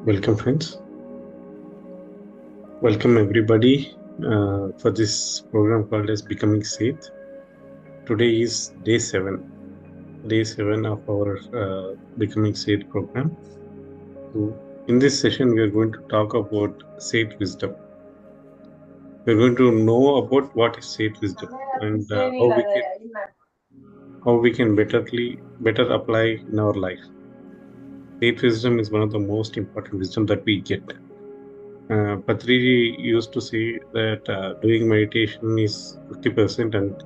Welcome, friends. Welcome, everybody, for this program called as Becoming SETH. Today is day seven of our Becoming SETH program. So, in this session, we are going to talk about SETH wisdom. We are going to know about what is SETH wisdom and how we can better apply in our life. SETH wisdom is one of the most important wisdom that we get. Patriji used to say that doing meditation is 50% and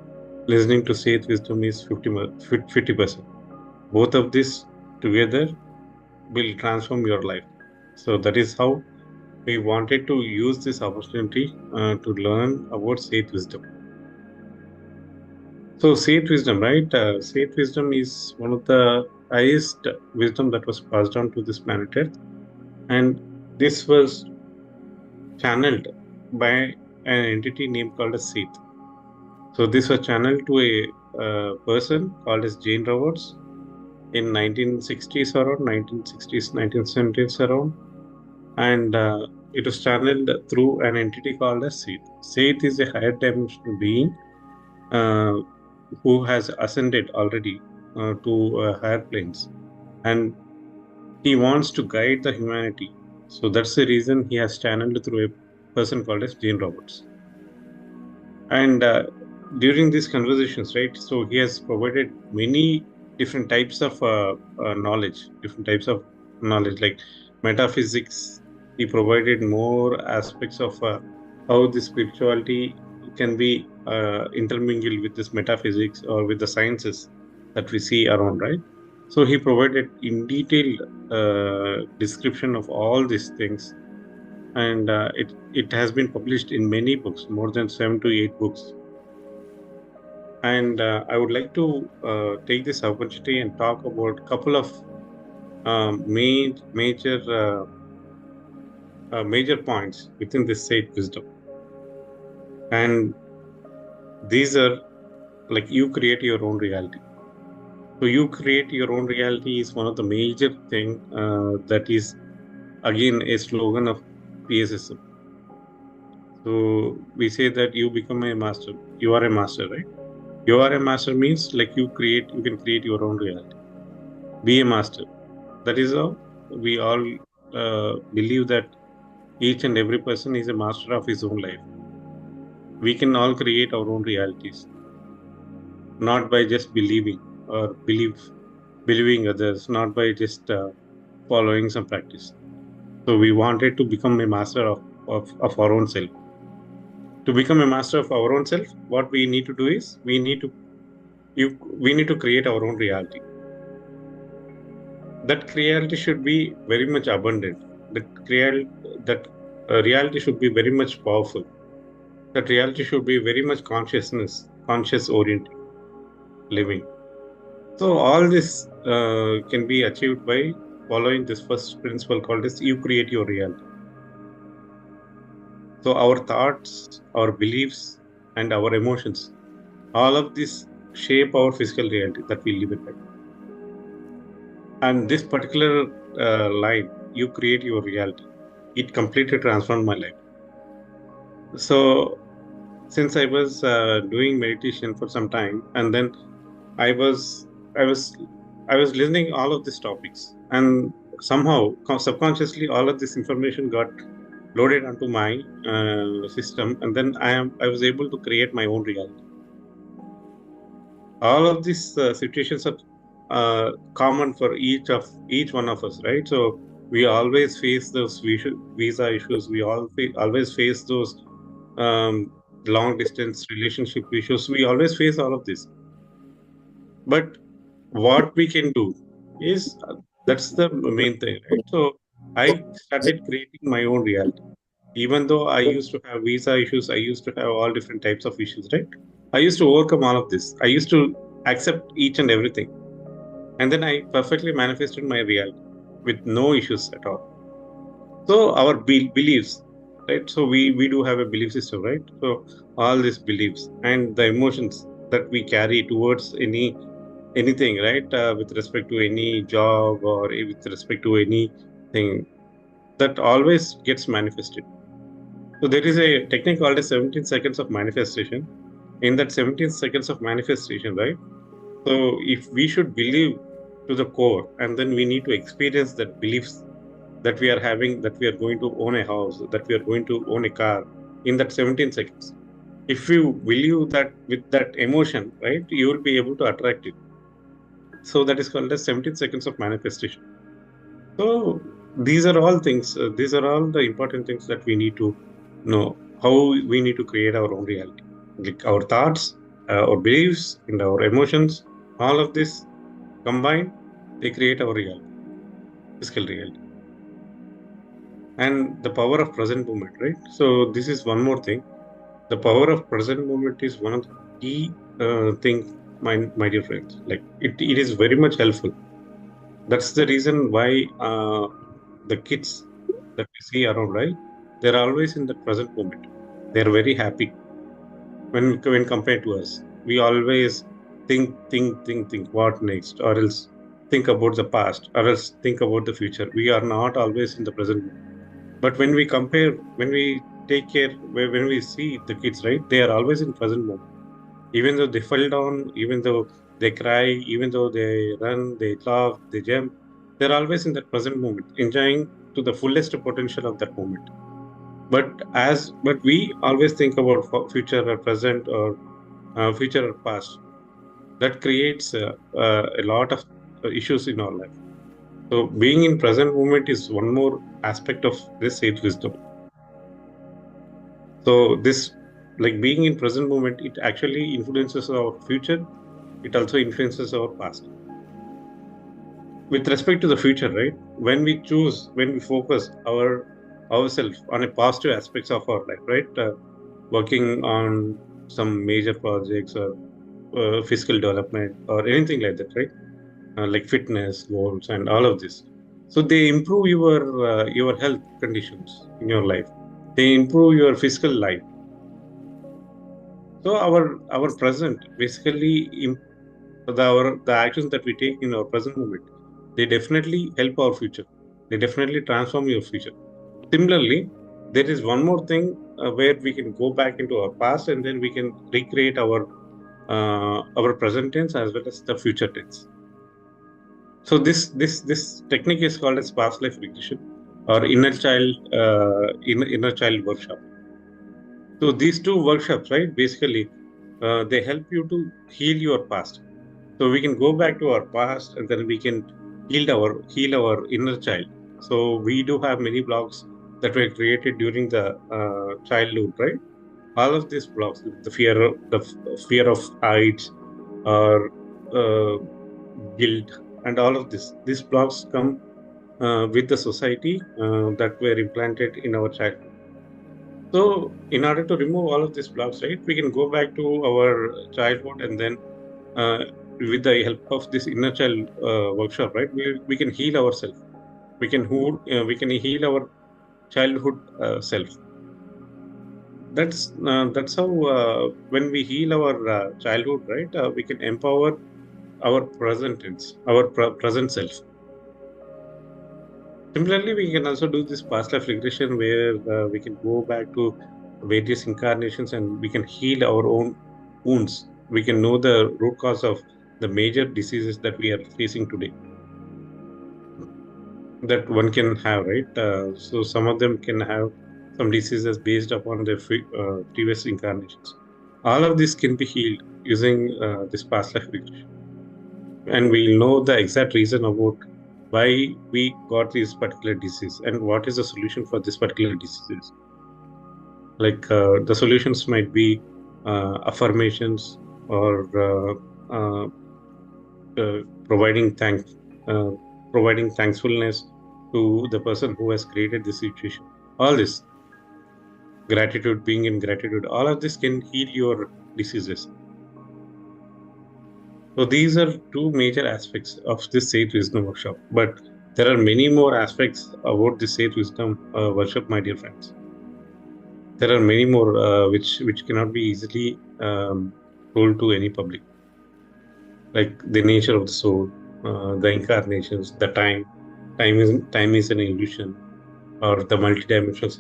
listening to Seth wisdom is 50%. Both of this together will transform your life. So that is how we wanted to use this opportunity to learn about Seth wisdom. So Seth wisdom, right? Seth wisdom is one of the highest wisdom that was passed on to this planet Earth, and this was channeled by an entity named called as Seth. So this was channeled to a person called as Jane Roberts in 1960s around 1960s 1970s around, and it was channeled through an entity called as Seth. Seth is a higher dimensional being uh, who has ascended already to higher planes, and he wants to guide the humanity. So that's the reason he has channeled through a person called as Jane Roberts. And during these conversations, right, so he has provided many different types of knowledge, like metaphysics. He provided more aspects of how the spirituality can be intermingled with this metaphysics or with the sciences that we see around, right? So he provided in detailed description of all these things, and it has been published in many books, more than 7 to 8 books. And I would like to take this opportunity and talk about a couple of major points within this sage wisdom. And these are like you create your own reality. So you create your own reality is one of the major thing that is again a slogan of PSSM. So we say that you become a master. You are a master, right? You are a master means like you can create your own reality. Be a master. That is how we all believe that each and every person is a master of his own life. We can all create our own realities, not by just believing others, not by just following some practice. So we wanted to become a master of our own self. To become a master of our own self, what we need to do is we need to create our own reality. That reality should be very much abundant. That reality should be very much powerful. That reality should be very much conscious oriented living. So all this can be achieved by following this first principle called as you create your reality. So our thoughts, our beliefs, and our emotions, all of this shape our physical reality that we live in. Right? And this particular line, you create your reality, it completely transformed my life. So since I was doing meditation for some time, and then I was I was I was listening all of these topics, and somehow subconsciously all of this information got loaded onto my system, and then I was able to create my own reality. All of these situations are common for each one of us, right? So we always face those visa issues. We always face those um, long distance relationship issues. We always face all of this. But what we can do is that's the main thing, right? So I started creating my own reality. Even though I used to have visa issues, I used to have all different types of issues, right? I used to overcome all of this. I used to accept each and everything. And then I perfectly manifested my reality with no issues at all. So our beliefs, right? So we do have a belief system, right? So all these beliefs and the emotions that we carry towards anything, right? With respect to any job or with respect to anything, that always gets manifested. So there is a technique called as 17 seconds of manifestation. In that 17 seconds of manifestation, right? So if we should believe to the core, and then we need to experience that beliefs that we are having, that we are going to own a house, that we are going to own a car in that 17 seconds. If you believe that with that emotion, right, you will be able to attract it. So that is called as 17 seconds of manifestation. So these are all things, these are all the important things that we need to know how we need to create our own reality. Like our thoughts, our beliefs, and our emotions, all of this combined, they create our reality, physical reality. And the power of present moment, right? So this is one more thing. The power of present moment is one of the key things, my dear friends. Like it is very much helpful. That's the reason why the kids that we see around, right? They're always in the present moment. They're very happy when compared to us. We always think what next, or else think about the past, or else think about the future. We are not always in the present moment. But when we compare, when we take care, when we see the kids, right, they are always in present moment. Even though they fall down, even though they cry, even though they run, they laugh, they jump, they're always in that present moment, enjoying to the fullest potential of that moment. But we always think about future or present, or future or past. That creates a lot of issues in our life. So being in present moment is one more aspect of this sage wisdom. So this, like being in present moment, it actually influences our future. It also influences our past. With respect to the future, right? When we choose, when we focus ourselves on a positive aspects of our life, right? Working on some major projects, or physical development, or anything like that, right? Like fitness goals and all of this. So they improve your health conditions in your life. They improve your physical life. So our present basically the actions that we take in our present moment, they definitely help our future. They definitely transform your future. Similarly, there is one more thing where we can go back into our past, and then we can recreate our present tense as well as the future tense. So this technique is called as past life regression, or inner child workshop. So these two workshops, right, basically, they help you to heal your past. So we can go back to our past, and then we can heal our inner child. So we do have many blocks that were created during the childhood, right? All of these blocks, the fear of heights, or uh, guilt, and all of these blocks come with the society that were implanted in our childhood. So, in order to remove all of these blocks, right, we can go back to our childhood, and then, uh, with the help of this inner child workshop, right, we can heal ourselves. We can heal our childhood self. That's how when we heal our childhood, right, we can empower our present self. Similarly, we can also do this past life regression, where we can go back to various incarnations, and we can heal our own wounds. We can know the root cause of the major diseases that we are facing today, that one can have, right? So some of them can have some diseases based upon their previous incarnations. All of this can be healed using this past life regression, and we'll know the exact reason about why we got this particular disease, and what is the solution for this particular disease. Like the solutions might be affirmations, or uh, uh, providing thank uh, providing thankfulness to the person who has created this situation. All this gratitude, being in gratitude, all of this can heal your diseases. So these are two major aspects of this Sage Wisdom workshop. But there are many more aspects about the Sage Wisdom workshop, my dear friends. There are many more which cannot be easily told to any public, like the nature of the soul, the incarnations, the time. Time is an illusion. or the multidimensional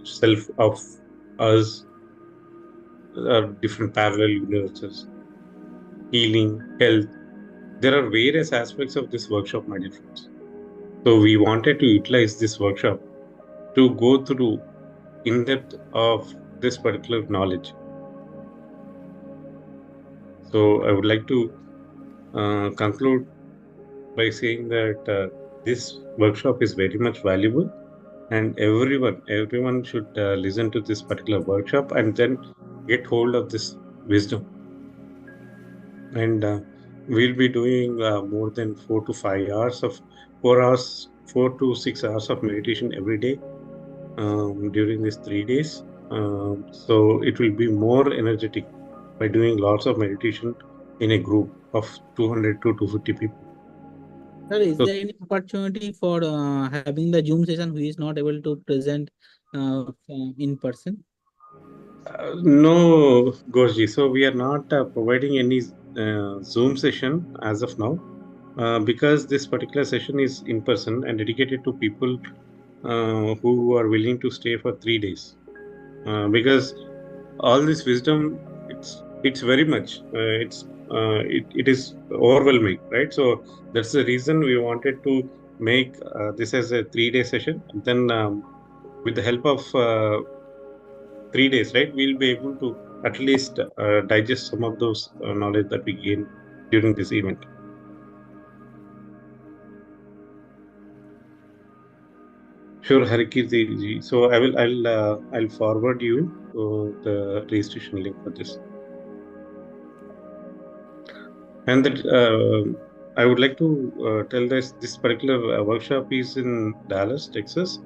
self of us, different parallel universes, healing, health. There are various aspects of this workshop, my dear friends. So we wanted to utilize this workshop to go through in depth of this particular knowledge. So I would like to conclude by saying that this workshop is very much valuable, and everyone should listen to this particular workshop and then get hold of this wisdom. And we'll be doing more than 4 to 5 hours of 4 hours, 4 to 6 hours of meditation every day during these 3 days. So it will be more energetic by doing lots of meditation in a group of 200 to 250 people. Sir, is So there any opportunity for having the Zoom session who is not able to present in person? no, Gorji. So we are not providing any Zoom session as of now because this particular session is in person and dedicated to people who are willing to stay for 3 days. Because all this wisdom, it's very much it is overwhelming, right? So that's the reason we wanted to make this as a 3 day session. And then with the help of 3 days, right, we'll be able to at least digest some of those knowledge that we gain during this event. Sure, Harikirti ji. So I'll forward you the registration link for this. And that I would like to tell this particular workshop is in Dallas, Texas,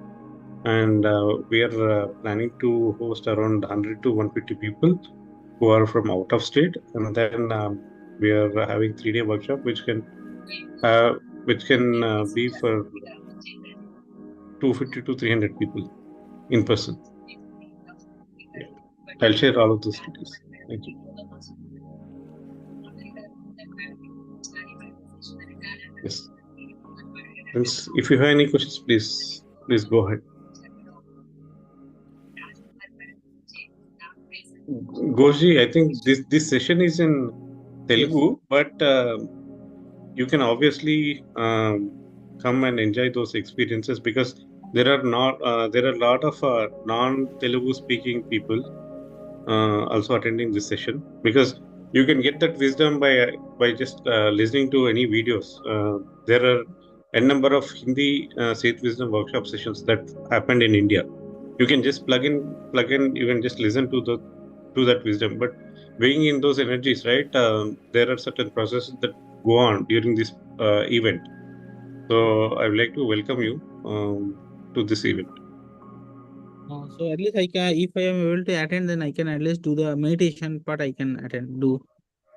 and we are planning to host around 100 to 150 people who are from out of state, and then we are having 3 day workshop uh, which can be for 250 to 300 people in person. Yeah. I'll share all of those details. Thank you. Yes. Friends, if you have any questions, please go ahead. Goji, I think this session is in Yes. Telugu, but you can obviously come and enjoy those experiences because there are a lot of non-Telugu speaking people also attending this session because you can get that wisdom by just listening to any videos. There are a number of Hindi Seth Wisdom workshop sessions that happened in India. You can just plug in. You can just listen to that wisdom. But being in those energies, right? There are certain processes that go on during this event. So I would like to welcome you to this event. So at least I can, if I am able to attend, then I can at least do the meditation part. I can attend. Do.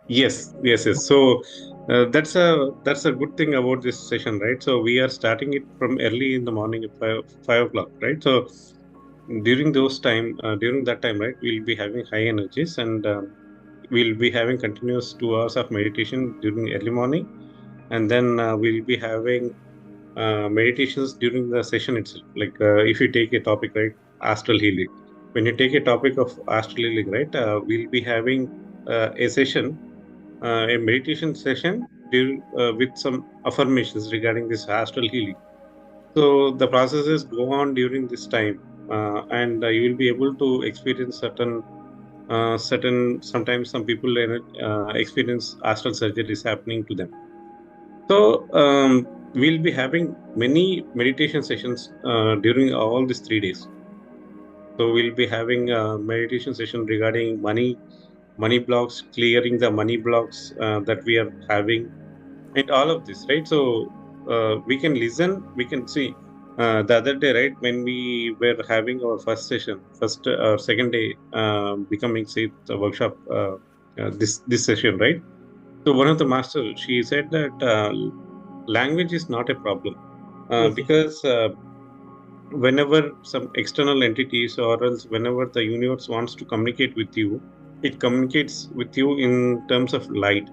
Yes. So that's a good thing about this session, right? So we are starting it from early in the morning at 5 o'clock, right? So during that time, right, we'll be having high energies and we'll be having continuous 2 hours of meditation during early morning, and then we'll be having meditations during the session itself. Like if you take a topic, right, astral healing. When you take a topic of astral healing, right, we'll be having a session a meditation session with some affirmations regarding this astral healing. So the processes go on during this time, and you will be able to experience certain. Sometimes some people experience astral surgeries happening to them. So we'll be having many meditation sessions during all these 3 days. So we'll be having a meditation session regarding money blocks, clearing the money blocks that we are having, and all of this, right? So we can listen, we can see. The other day, right, when we were having our first or second day becoming safe workshop, this session, right? So one of the masters, she said that language is not a problem Yes. Yes. because whenever some external entities or else whenever the universe wants to communicate with you, it communicates with you in terms of light.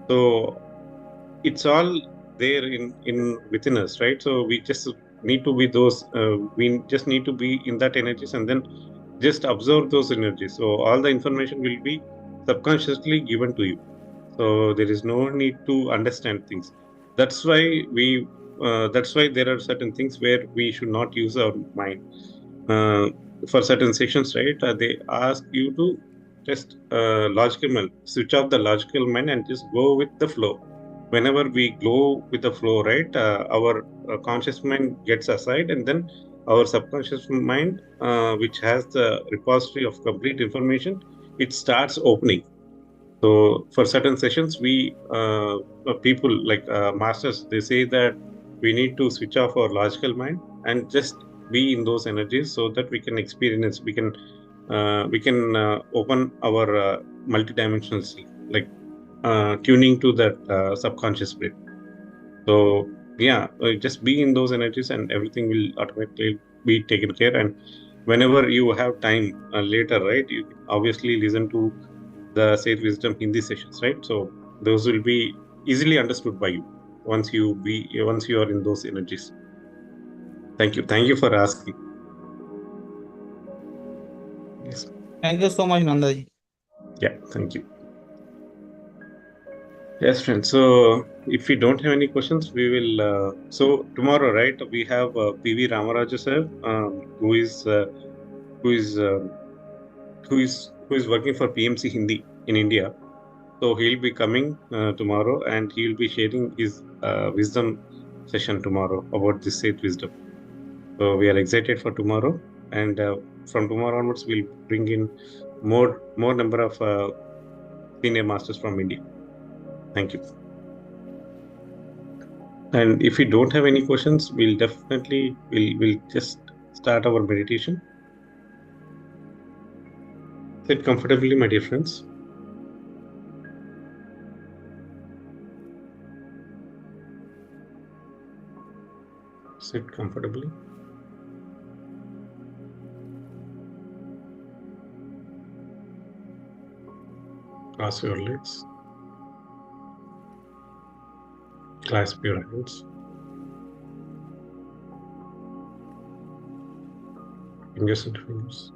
So it's all there in within us, right? So we just need to be those. We just need to be in that energies and then just observe those energies. So all the information will be subconsciously given to you. So there is no need to understand things. That's why we. That's why there are certain things where we should not use our mind. Uh, for certain sections, right? They ask you to just logical mind, switch off the logical mind and just go with the flow. Whenever we go with the flow, right, our conscious mind gets aside, and then our subconscious mind, which has the repository of complete information, it starts opening. So for certain sessions, we people like masters, they say that we need to switch off our logical mind and just be in those energies so that we can experience, we can open our multidimensional self, like tuning to that subconscious brain. So yeah, just be in those energies and everything will automatically be taken care. And whenever you have time later, right, you can obviously listen to the Seth Wisdom Hindi sessions, right? So those will be easily understood by you once you are in those energies. Thank you for asking. Yes, Thank you so much, Nandaji. yeah, thank you. Yes, friends. So if we don't have any questions, we will. So tomorrow, right, we have PV Ramaraju sir, who is who is working for PMC Hindi in India. So he'll be coming tomorrow, and he'll be sharing his wisdom session tomorrow about this Seth wisdom. So we are excited for tomorrow, and from tomorrow onwards, we'll bring in more number of senior masters from India. Thank you. And if we don't have any questions, we'll definitely we'll just start our meditation. Sit comfortably, my dear friends. Sit comfortably. Cross your legs. Clasp your hands. Fingers and fingers.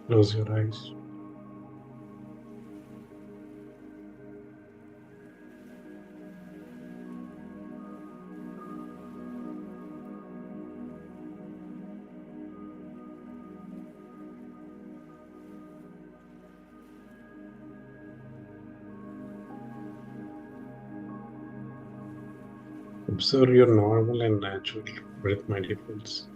Close your eyes. Observe your normal and natural breath, my dear friends.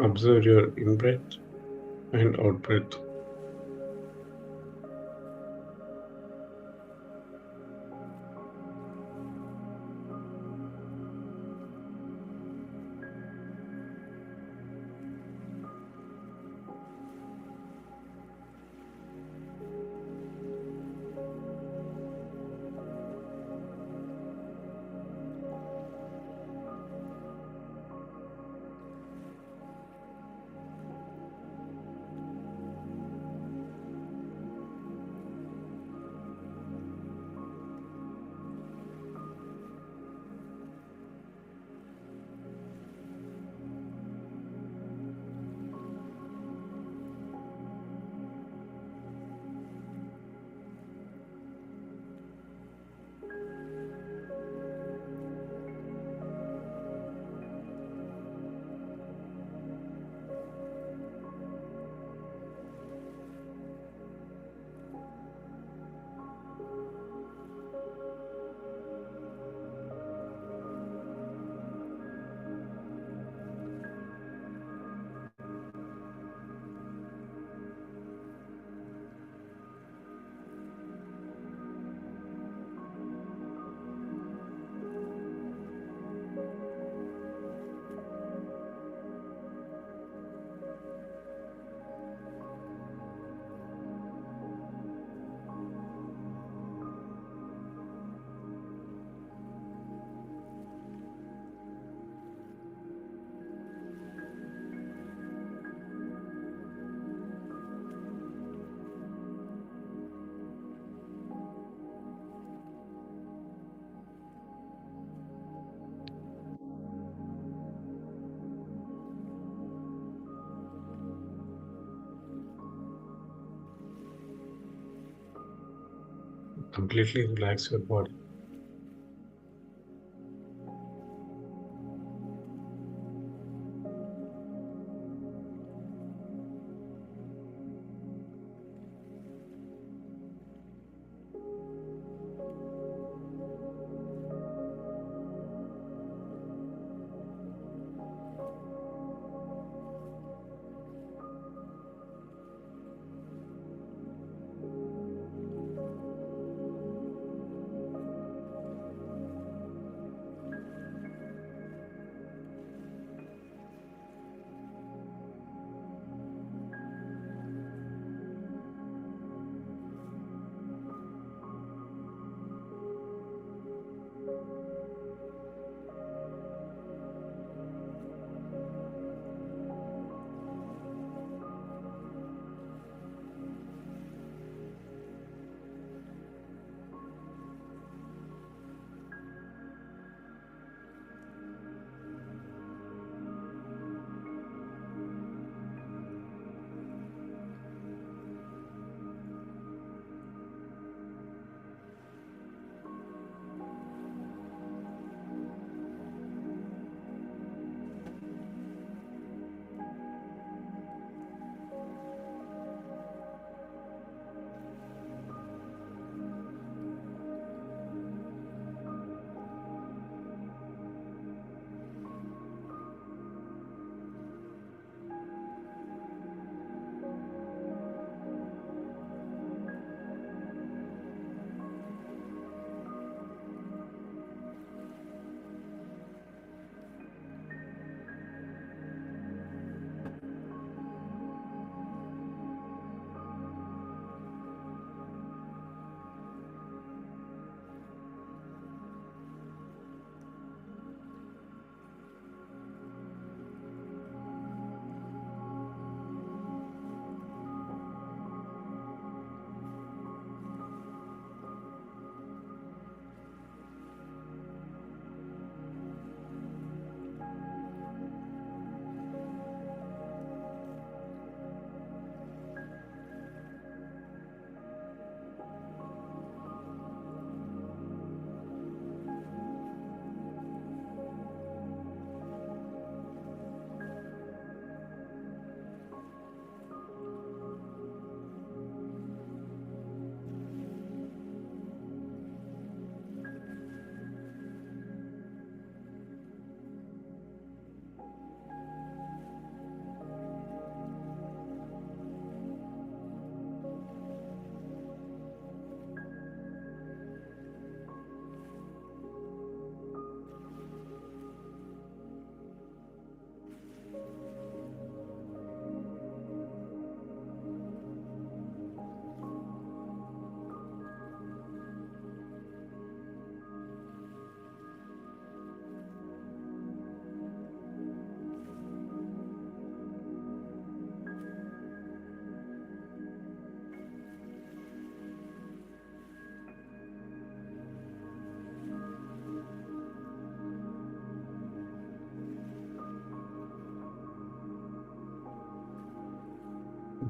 Observe your in breath and out breath. completely relax your body.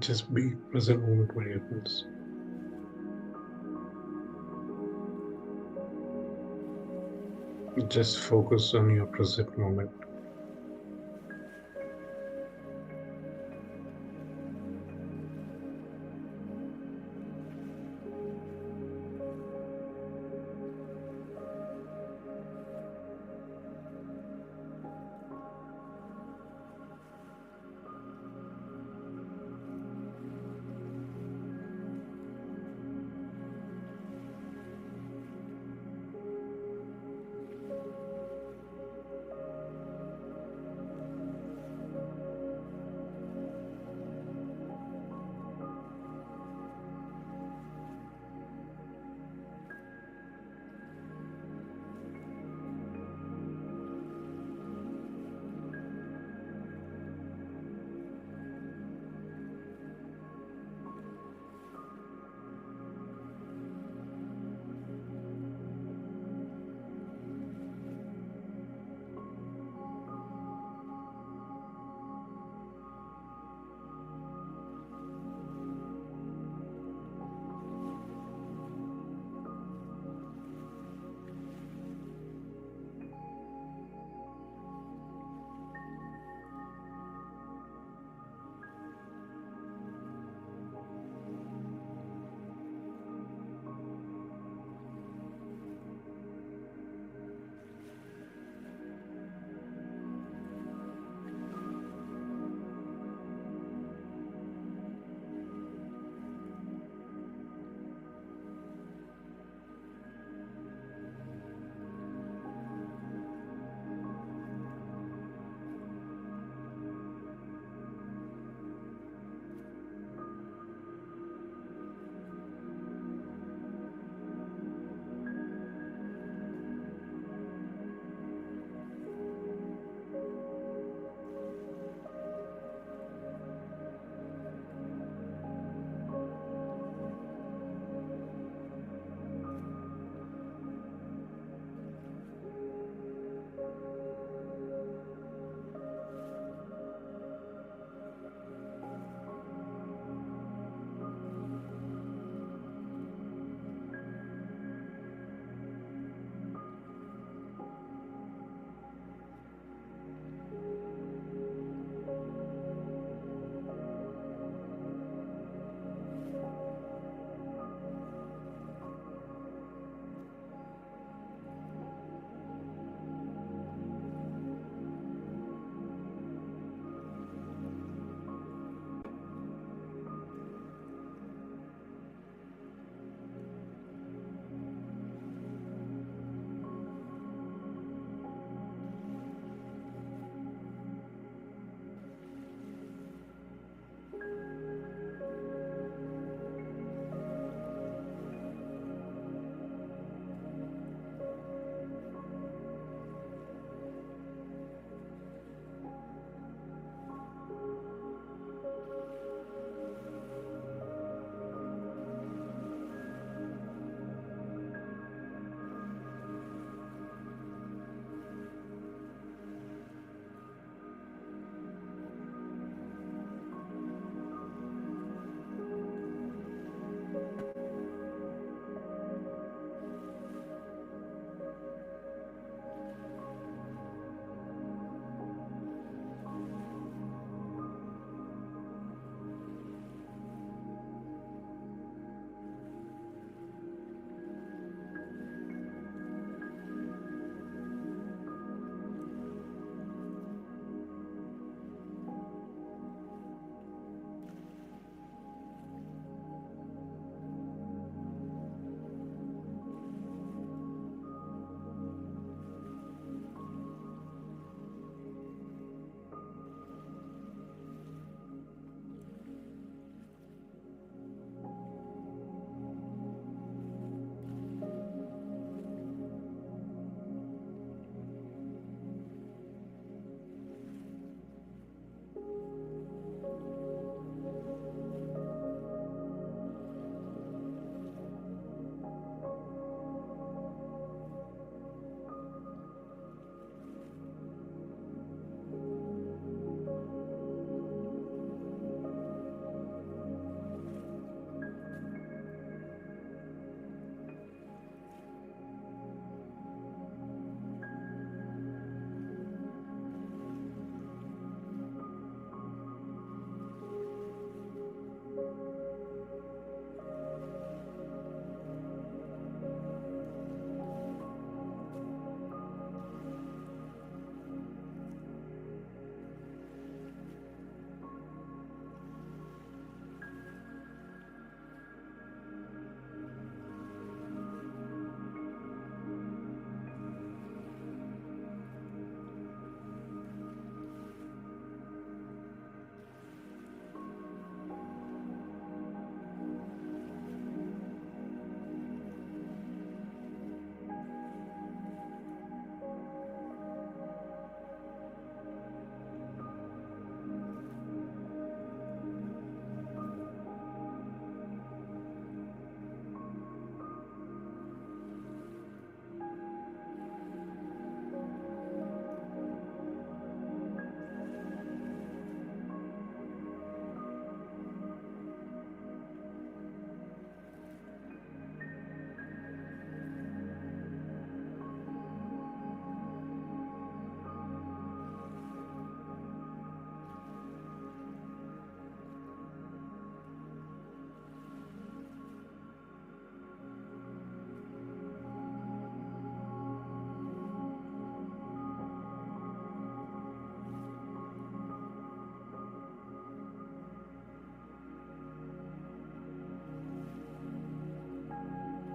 Just be present moment where it happens. Just focus on your present moment.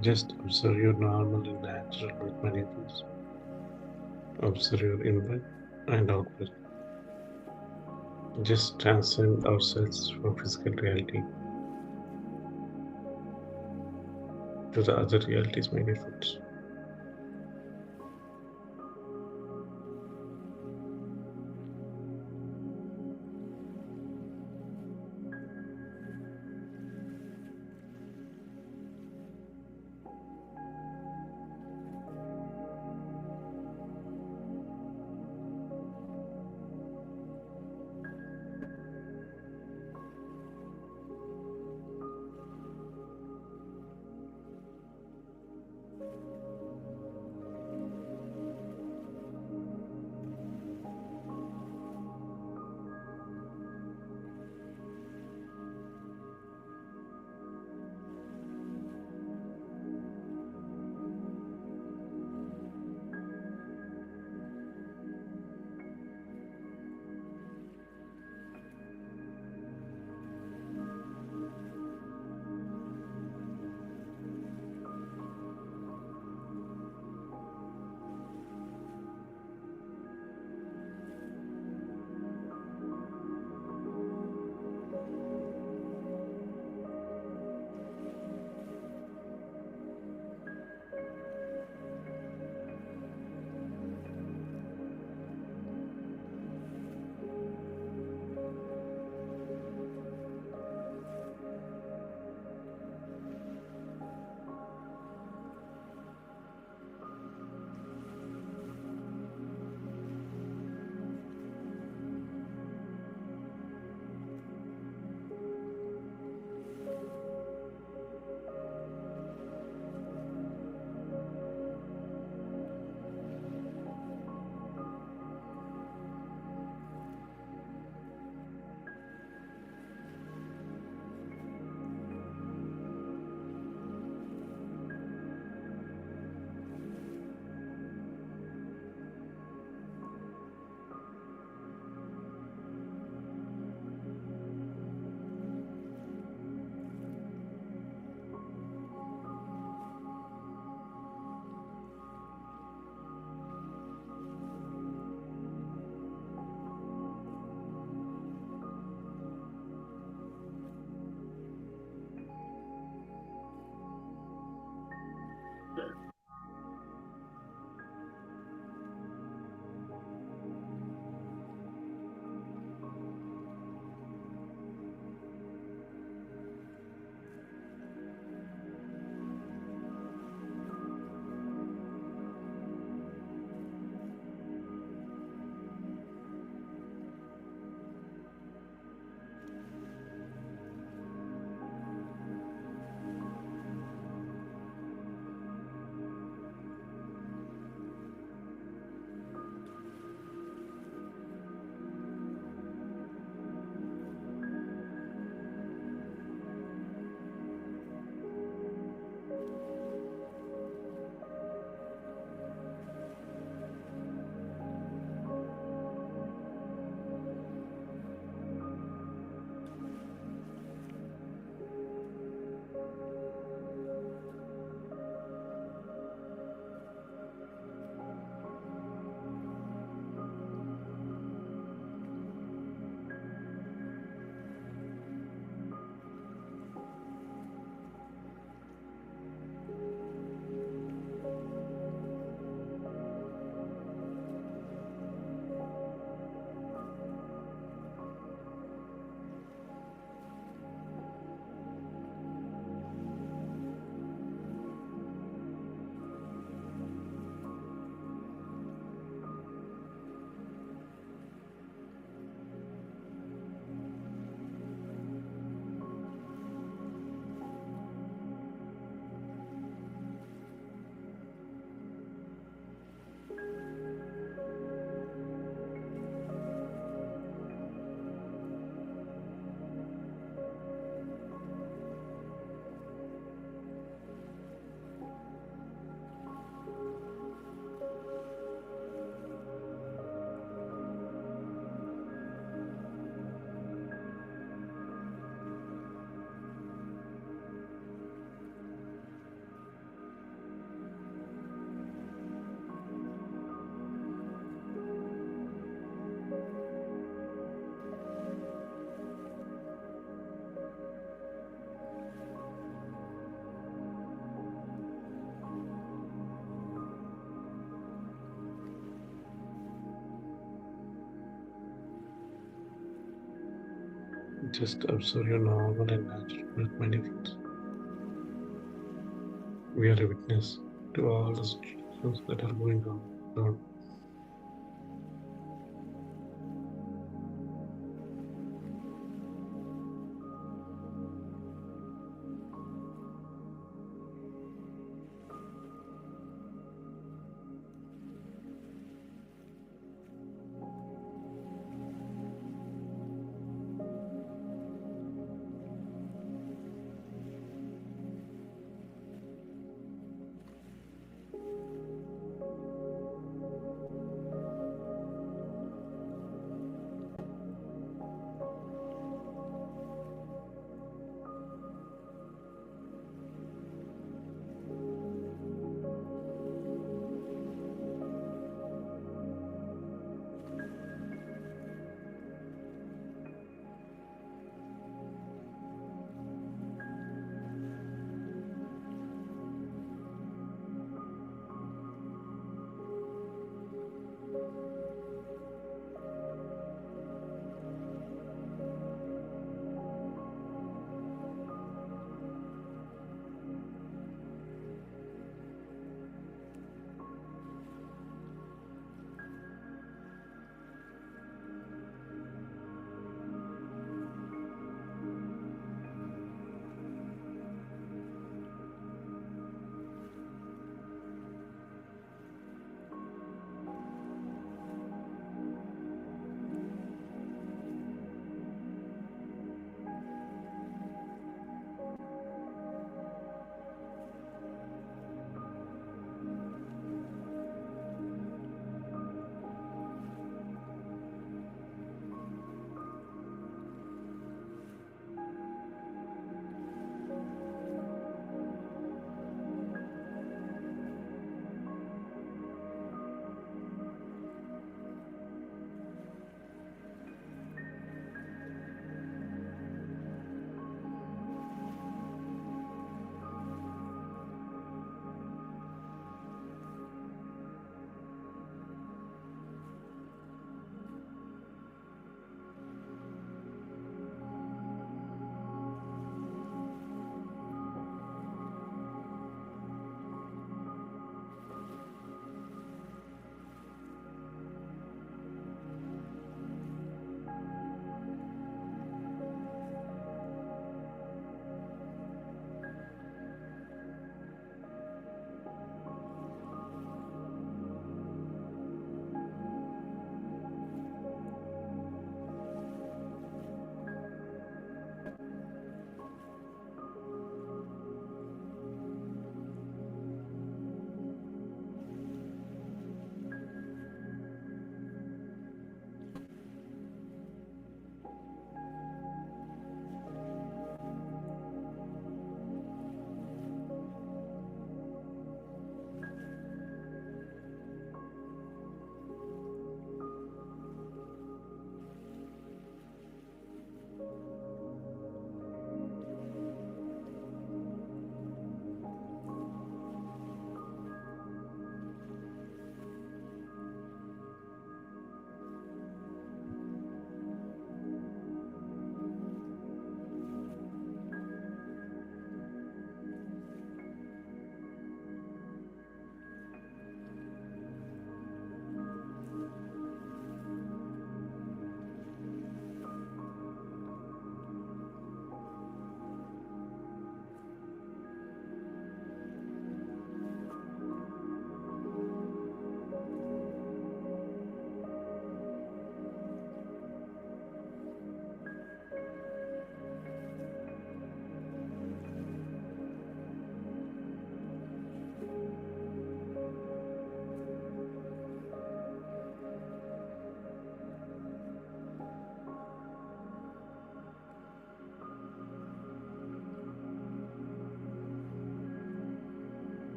Just observe your normal and natural breath maneuvers. Observe your in-breath and out-breath. Just transcend ourselves from physical reality to the other realities, my dear friends. Just observe your normal and natural breath, my dear friends. We are a witness to all the situations that are going on around.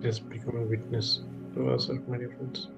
us become a witness to ourselves, my dear friends.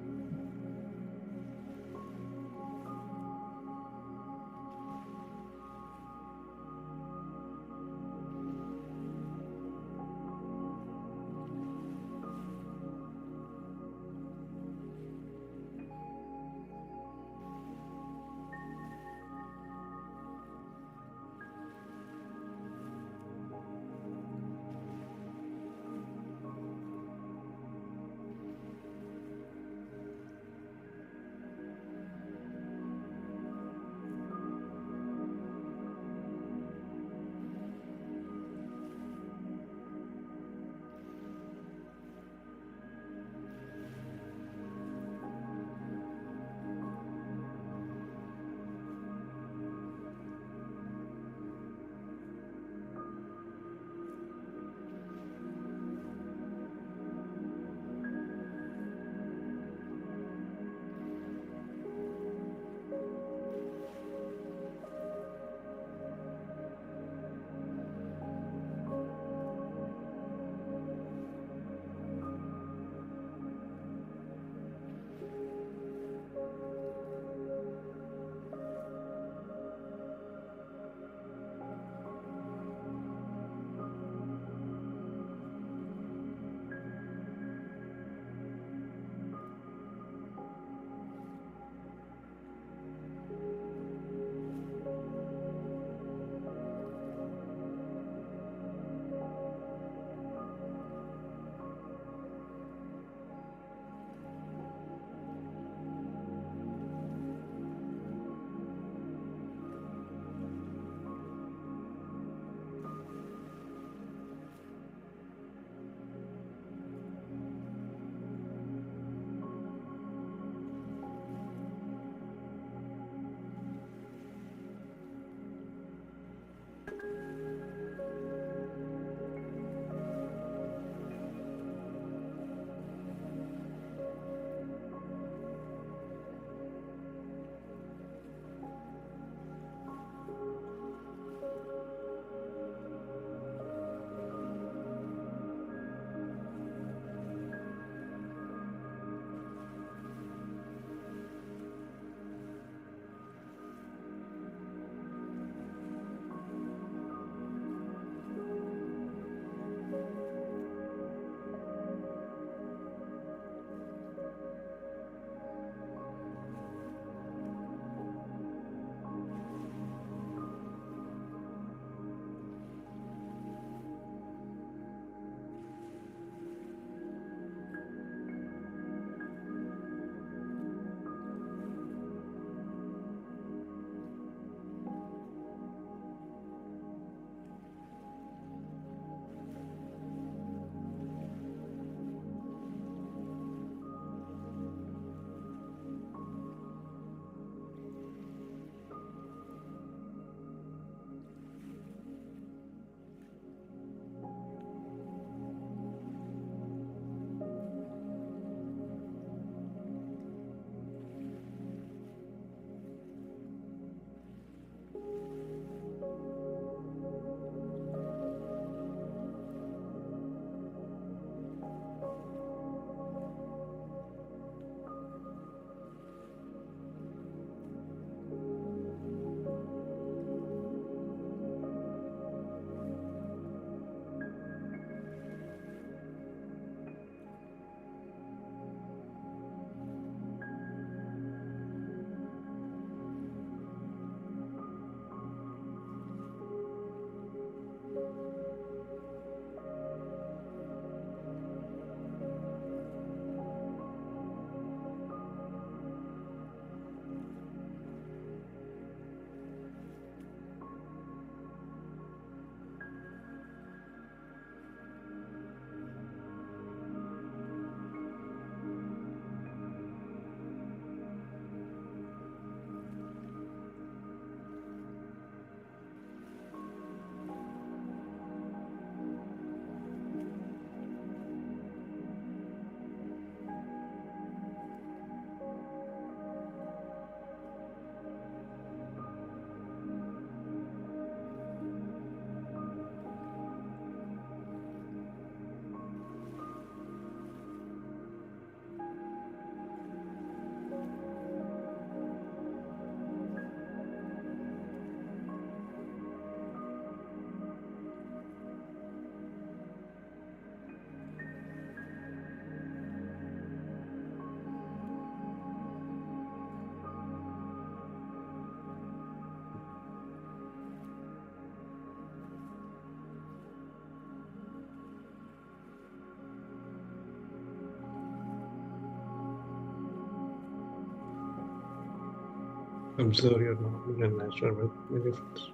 Observe your normal and natural breath benefits.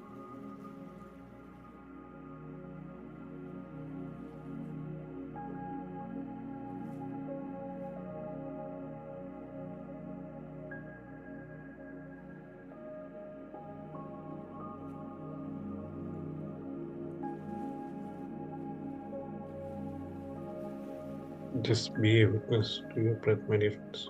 Just be a witness to your breath benefits.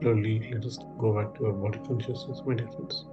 Slowly, let us go back to our body consciousness, my dear friends.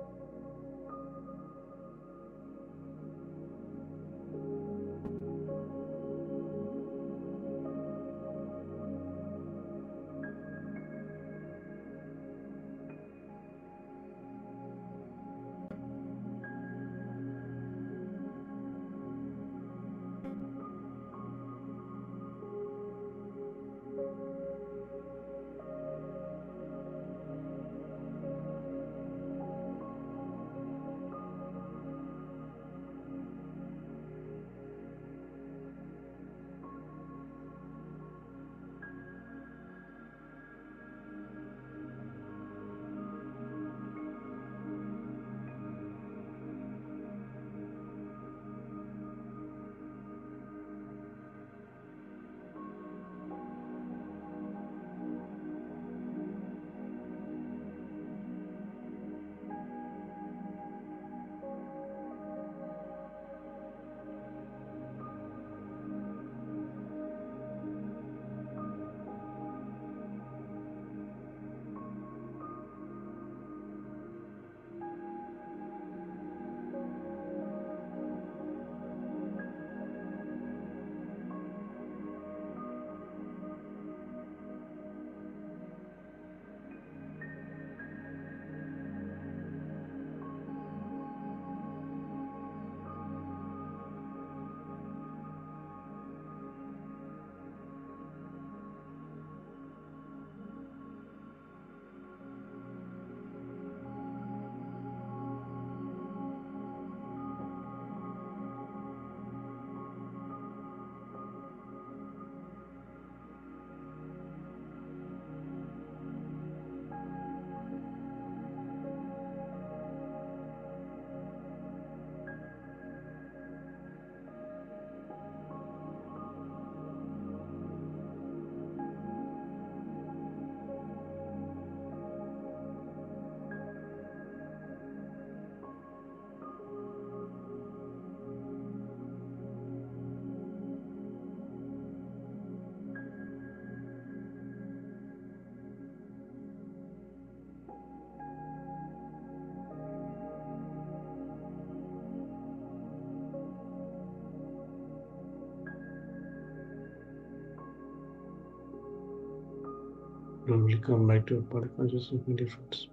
Slowly come back to our body consciousness, my dear friends.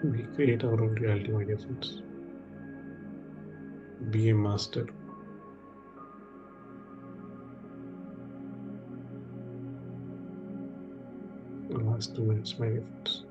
We create our own reality, my dear friends. Be a master. Last 2 minutes, my dear friends.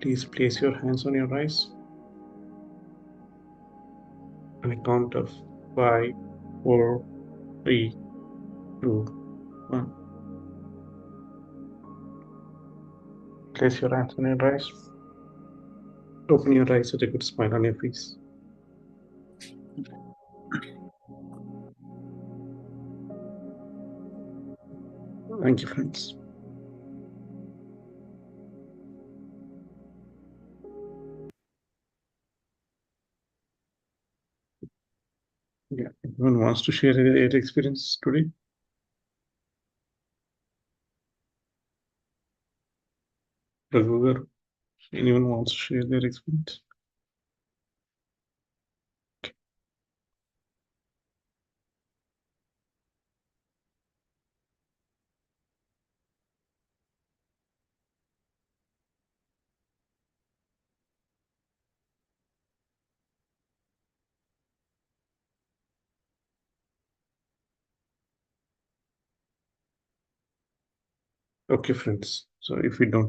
Please place your hands on your eyes. On a count of 5, 4, 3, 2, 1. Place your hands on your eyes. Open your eyes with a good smile on your face. Thank you, friends. Yeah, anyone wants to share their experience today? Raghu, anyone wants to share their experience? Okay, friends. So if we don't